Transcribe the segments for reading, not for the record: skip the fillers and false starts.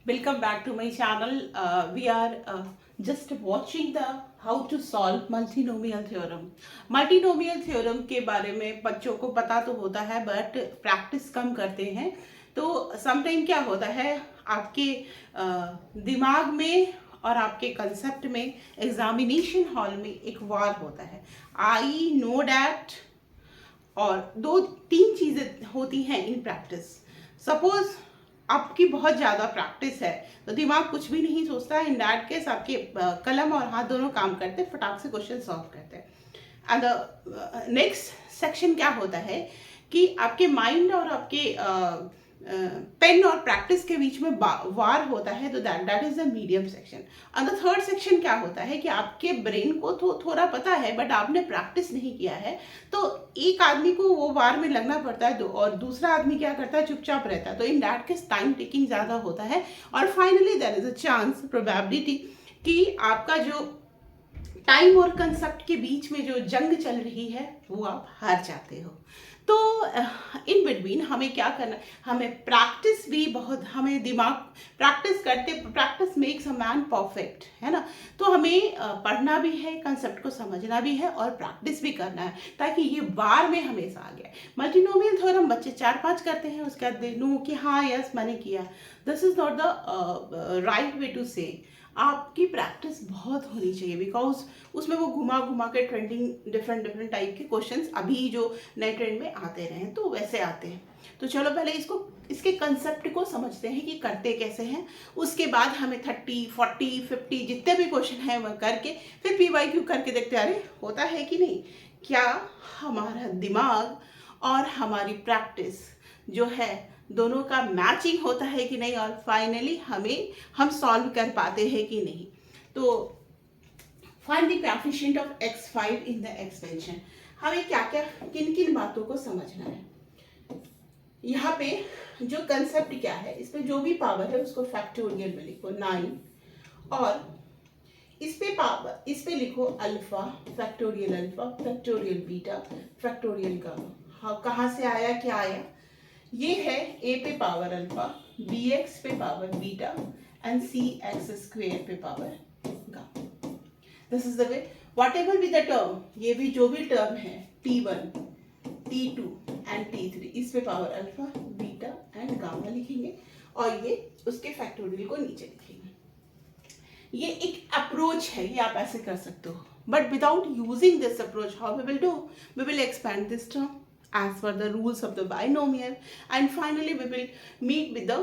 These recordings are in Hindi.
Welcome back to my channel. We are just watching the how to solve multinomial theorem. Multinomial theorem के बारे में बच्चों को पता तो होता है बट प्रैक्टिस कम करते हैं. तो समटाइम क्या होता है आपके दिमाग में और आपके कंसेप्ट में एग्जामिनेशन हॉल में एक वार होता है. आई नो डैट और दो तीन चीज़ें होती हैं इन प्रैक्टिस. सपोज आपकी बहुत ज़्यादा प्रैक्टिस है तो दिमाग कुछ भी नहीं सोचता है. इन दैट केस आपके कलम और हाथ दोनों काम करते, फटाक से क्वेश्चन सॉल्व करते हैं. एंड नेक्स्ट सेक्शन क्या होता है कि आपके माइंड और आपके पेन और प्रैक्टिस के बीच में वार होता है. तो that is the medium section. And the third section क्या होता है कि आपके ब्रेन को थोड़ा पता है बट आपने प्रैक्टिस नहीं किया है. तो एक आदमी को वो वार में लगना पड़ता है और दूसरा आदमी क्या करता है, चुपचाप रहता है. तो in that case time taking ज़्यादा होता है. और finally there is a chance, probability कि आपका जो टाइम और कंसेप्ट के बीच में जो जंग चल रही है वो आप हार जाते हो. तो इन बिटवीन हमें क्या करना, हमें प्रैक्टिस भी बहुत, हमें दिमाग प्रैक्टिस करते, practice makes a man perfect, है ना. तो हमें पढ़ना भी है, कंसेप्ट को समझना भी है और प्रैक्टिस भी करना है ताकि ये बार में हमेशा आ गया. मल्टीनोमियल थ्योरम बच्चे 4-5 करते हैं, उसके बाद दे नो कि हाँ यस मैंने किया. This is not the right way to say. आपकी प्रैक्टिस बहुत होनी चाहिए बिकॉज उसमें वो घुमा घुमा के ट्रेंडिंग डिफरेंट डिफरेंट टाइप के क्वेश्चंस अभी जो नए ट्रेंड में आते रहे तो वैसे आते हैं. तो चलो पहले इसके कंसेप्ट को समझते हैं कि करते कैसे हैं. उसके बाद हमें 30, 40, 50 जितने भी क्वेश्चन हैं वह करके फिर PYQ करके देखते अरे होता है कि नहीं, क्या हमारा दिमाग और हमारी प्रैक्टिस जो है दोनों का मैचिंग होता है कि नहीं, और फाइनली हम सॉल्व कर पाते हैं कि नहीं. तो find the coefficient of x5 in the expansion. हमें क्या क्या किन किन बातों को समझना है. यहाँ पे जो कंसेप्ट क्या है, इसमें जो भी पावर है उसको फैक्टोरियल में लिखो 9, और इस पे लिखो alpha, factorial beta, factorial gamma. हाँ, कहाँ से आया, क्या आया. ये है a पे पावर अल्फा, bx पे power beta and cx square पे power gamma. This is the way. Whatever be the term, ये भी जो भी टर्म है t1, t2 एंड t3, इस पे power alpha, beta and gamma लिखेंगे और ये उसके फैक्टोरियल को नीचे लिखेंगे. ये एक अप्रोच है, ये आप ऐसे कर सकते हो. But without using this approach how we will do, we will expand this term as per the rules of the binomial and finally we will meet with the,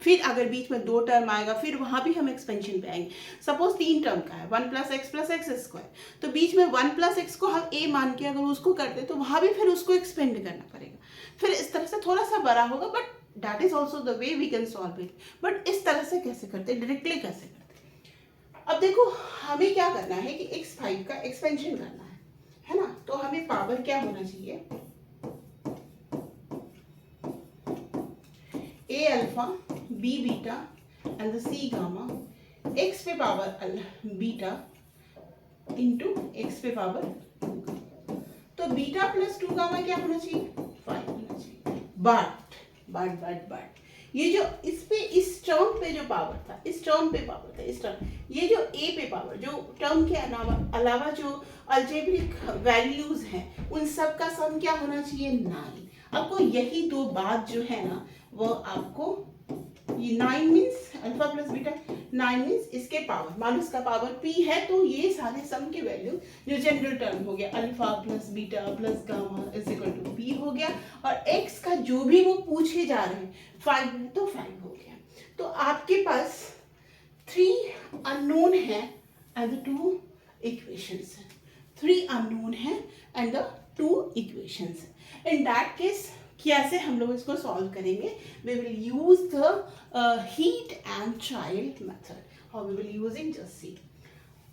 फिर अगर बीच में दो टर्म आएगा फिर वहाँ भी हम एक्सपेंशन पे आएंगे. सपोज 3 टर्म का है 1 + x + x स्क्वायर, तो बीच में 1 + x को हम a मान के अगर उसको करते तो वहाँ भी फिर उसको एक्सपेंड करना पड़ेगा. फिर इस तरह से थोड़ा सा बड़ा होगा but that is also the way we can solve it. But इस तरह से कैसे करते, डायरेक्टली कैसे करते. अब देखो हमें क्या करना है कि x5 का एक्सपेंशन करना है ना. तो हमें पावर क्या होना चाहिए, a alpha, b beta and the c gamma, x पे पावर बीटा इंटू x पे पावर 2. तो बीटा प्लस 2 गामा क्या होना चाहिए, 5 होना चाहिए. बट ये जो इस टर्म पे जो पावर था, इस टर्म पे पावर था, इस टर्म, ये जो a पे पावर, जो टर्म के अलावा जो अल्जेब्रिक वैल्यूज हैं उन सब का सम क्या होना चाहिए, 9. आपको यही दो बात जो है ना वो आपको, ये 9 means alpha plus beta, 9 means इसके पावर, मान इसका पावर p है तो ये सारे सम के वैल्यू जो जनरल टर्म हो गया alpha plus beta plus gamma is equal to p हो गया. और x का जो भी वो पूछे जा रहे हैं 5 है तो 5 हो गया. तो आपके पास 3 अननोन है एंड 2 इक्वेशंस है. 3 अननोन है and 2 equations. In that case कैसे हम लोग इसको सॉल्व करेंगे, we will use the hit and trial method. How we will using, just see.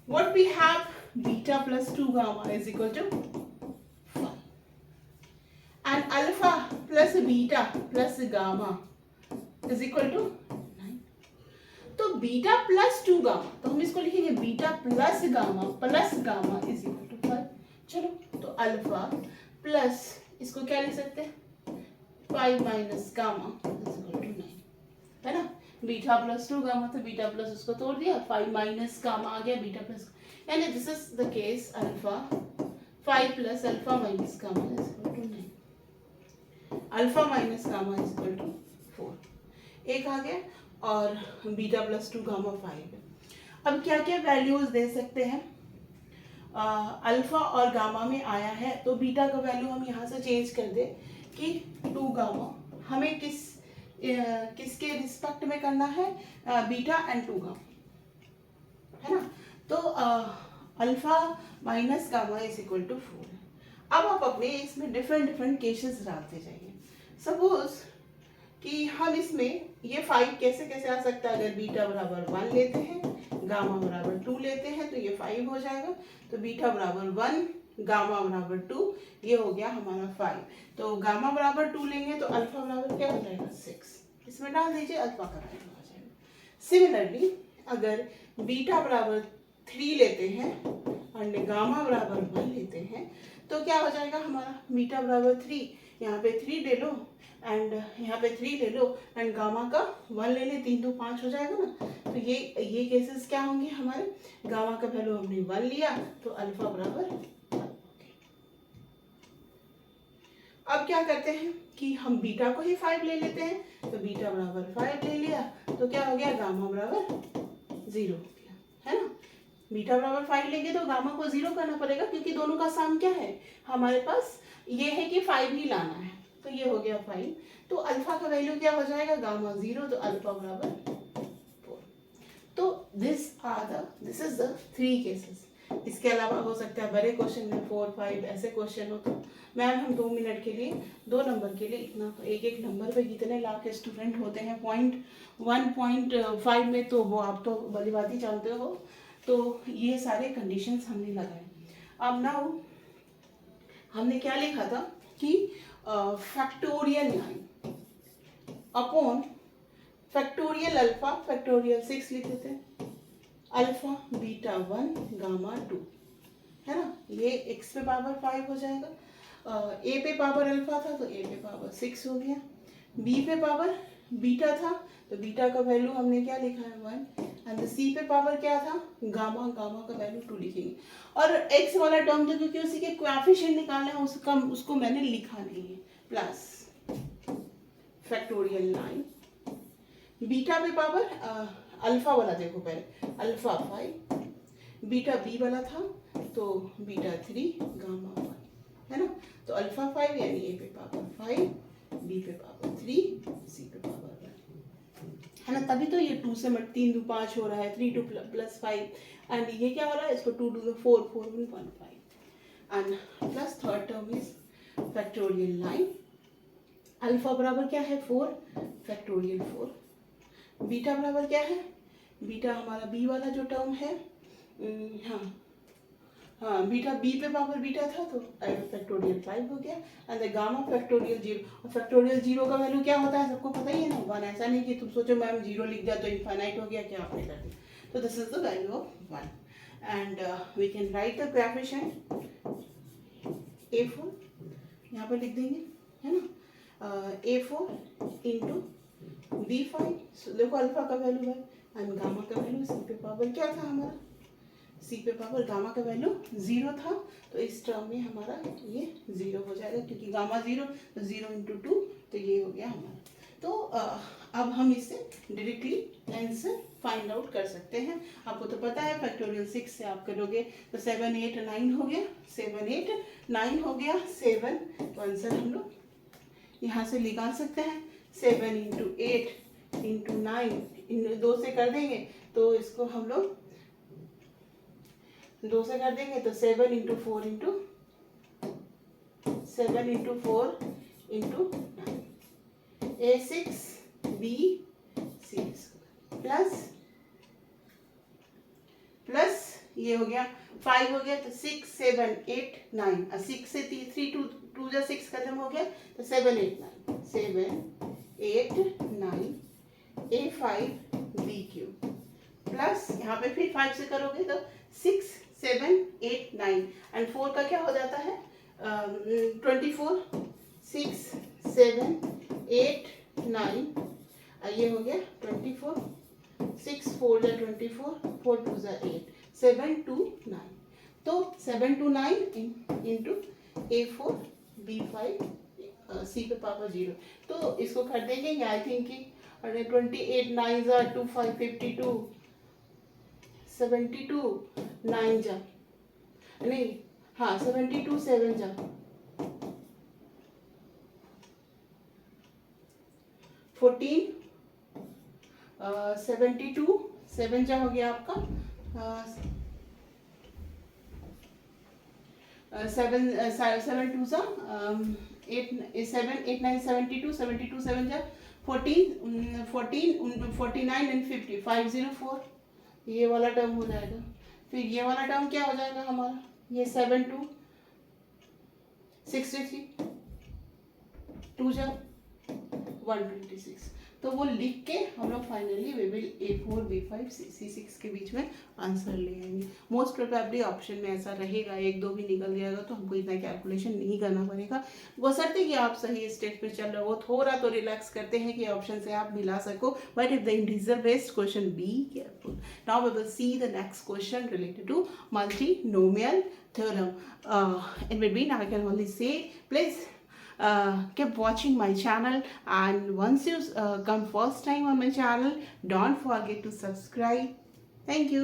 What we have, beta plus 2 gamma is equal to 5 and alpha plus beta plus gamma is equal to 9. तो बीटा प्लस 2 गामा, तो हम इसको लिखेंगे beta plus gamma is equal to 5. चलो तो अल्फा प्लस, इसको क्या लिख सकते हैं, 5 - गामा इज इक्वल टू 9, है ना. बीटा प्लस 2 गामा, तो बीटा प्लस उसको तोड़ दिया, 5 माइनस गामा आ गया बीटा प्लस, यानी this is the case alpha 5 plus alpha minus gamma is equal to 9, alpha minus gamma is equal to 4 एक आ गया, और बीटा प्लस 2 गामा 5 है। अब क्या क्या वैल्यूज दे सकते हैं, अल्फा और गामा में आया है तो बीटा का वैल्यू हम यहाँ से चेंज कर दे कि 2 गामा, हमें किसके रिस्पेक्ट में करना है, बीटा एंड 2 गामा, है ना। तो alpha minus gamma is equal to 4 है। अब आप अपने इसमें डिफरेंट केसेस डालते जाइए। सपोज कि हम इसमें ये 5 कैसे कैसे आ सकता है, अगर बीटा बराबर 1 लेते हैं, गामा बराबर 2 लेते हैं तो ये 5 हो जाएगा, तो बीटा बराबर 1 गामा बराबर 2, ये हो गया हमारा 5। तो गामा बराबर 2 लेंगे तो अल्फा बराबर क्या हो जाएगा 6, इसमें डाल दीजिए, अल्फा का वैल्यू आ जाएगा। सिमिलरली अगर बीटा बराबर 3 लेते हैं और गामा बराबर 1 लेते हैं तो क्या हो जाएगा हमारा, बीटा बराबर 3, यहाँ पे 3 ले लो एंड यहाँ पे 3 ले लो एंड गामा का 1 ले ले, 3 तो 5 हो जाएगा ना। तो ये केसेस क्या होंगे हमारे, गामा का वैल्यू हमने 1 लिया तो अल्फा बराबर 1। अब क्या करते हैं कि हम बीटा को ही 5 ले लेते हैं, तो बीटा बराबर 5 ले लिया तो क्या हो गया, गामा बराबर 0 हो गया, है ना। बीटा बराबर 5 लेंगे तो गामा को 0 करना पड़ेगा, क्योंकि दोनों का सम क्या है हमारे पास, ये है कि 5 ही लाना है, तो ये हो गया 5। तो अल्फा का वैल्यू क्या हो जाएगा, गामा 0, तो अल्फा बराबर 4। तो दिस इज द 3 केसेस। इसके अलावा हो सकता है बड़े क्वेश्चन में 4, 5 ऐसे क्वेश्चन हो, तो मैम हम 2 मिनट के लिए 2 नंबर के लिए इतना, तो एक नंबर पे कितने लाख स्टूडेंट होते हैं, 1.5 में, तो वो आप तो भली बात ही जानते हो। तो ये सारे कंडीशंस हमने लगाए। अब नाउ हमने क्या लिखा था कि factorial 9 upon factorial alpha factorial 6 लिखे थे, अल्फा बीटा 1 गामा 2, है ना। ये x पे पावर 5 हो जाएगा, a पे पावर अल्फा था तो a पे पावर 6 हो गया, b पे पावर बीटा था तो बीटा का वैल्यू हमने क्या लिखा है 1, एंड c पे पावर क्या था गामा, गामा का वैल्यू 2 लिखेंगे। और x वाला टर्म जो क्योंकि उसी के कोएफिशिएंट निकालना है उसको मैंने लिखा नहीं है, प्लस फैक्टोरियल 9 बीटा पे पावर अल्फा वाला देखो पहले, अल्फा 5, बीटा बी वाला था तो बीटा 3 गामा 1, है ना। तो अल्फा 5 यानी ए पे पावर 5, बी पे पावर 3, सी पे पावर 1, है ना। तभी तो ये 2 से 3 2 5 हो रहा है, 3 2 प्लस 5 एंड ये क्या हो रहा है, इसको 2 2 4 4 1 1 5 and plus third term is factorial 9, alpha बराबर क्या है 4 फैक्टोरियल 4, बीटा बराबर क्या है, बीटा हमारा बी वाला जो टर्म है, हाँ बीटा बी पे पावर बीटा था तो फैक्टोरियल 5 हो गया, एंड गामा फैक्टोरियल 0, और फैक्टोरियल 0 का वैल्यू क्या होता है सबको पता ही है ना 1, ऐसा नहीं कि तुम सोचो मैम 0 लिख दिया तो इनफाइनाइट हो गया, क्या आपने कर दिया। तो this is the value of 1 and we can write the coefficient a4 यहाँ पर लिख देंगे, है ना, a4 इंटू b5, देखो अल्फा का वैल्यू है एंड गामा का वैल्यू, सी पे पावर क्या था हमारा, सी पे पावर गामा का वैल्यू 0 था, तो इस टर्म में हमारा ये 0 हो जाएगा, क्योंकि गामा 0 तो 0 इंटू 2, तो ये हो गया हमारा। तो अब हम इससे डायरेक्टली आंसर फाइंड आउट कर सकते हैं। आपको तो पता है फैक्टोरियल 6 से आप करोगे तो 7 8 9 हो गया, 7 8 9 हो गया 7, तो आंसर हम लोग यहाँ से निकाल सकते हैं। 7 इंटू 8 इंटू 9 इन 2 से कर देंगे तो इसको हम लोग 2 से कर देंगे तो 7 into 4 into 7 into 4 into 9, a6 b c plus ये हो गया 5 हो गया तो 6 7 8 9, 6 से 3 2 जा 6 खत्म हो गया तो 7 8 9 7 8 9 a5 b3 प्लस यहाँ पे फिर 5 से करोगे तो 6 7 8 9 एंड 4 का क्या हो जाता है 24, 6 7 8 9 ये हो गया 24, 6 4 जा 24, 4 2 जा 8, 7 2 9। तो 7 2 9 इंटू A4 B5 C पे पावर 0। तो इसको कर देंगे आई थिंक कि 28 9 जा 2 5 52, 72 9 जा नहीं, हाँ 72 7 जा 14, 72 7 जा हो गया आपका 7 2 जा 8 7 8 9 72 72 7 जा 14 14 49 एंड 50 504। ये वाला टर्म हो जाएगा। फिर ये वाला टर्म क्या हो जाएगा हमारा, ये 7 2 63 2 जा 126। तो वो लिख के हम लोग finally we will A4 B5 C6 के बीच में आंसर ले आएंगे। मोस्ट प्रोबेबली ऑप्शन में ऐसा रहेगा, 1 2 भी निकल जाएगा तो हमको इतना कैलकुलेशन नहीं करना पड़ेगा। बशर्ते कि आप सही स्टेज पे चल रहे हो, थोड़ा तो रिलैक्स करते हैं कि ऑप्शन से आप मिला सको। But if the integer based question, be careful. Now we will see the next question related to multinomial theorem. In between I can only say please keep watching my channel, and once you come first time on my channel, don't forget to subscribe. Thank you.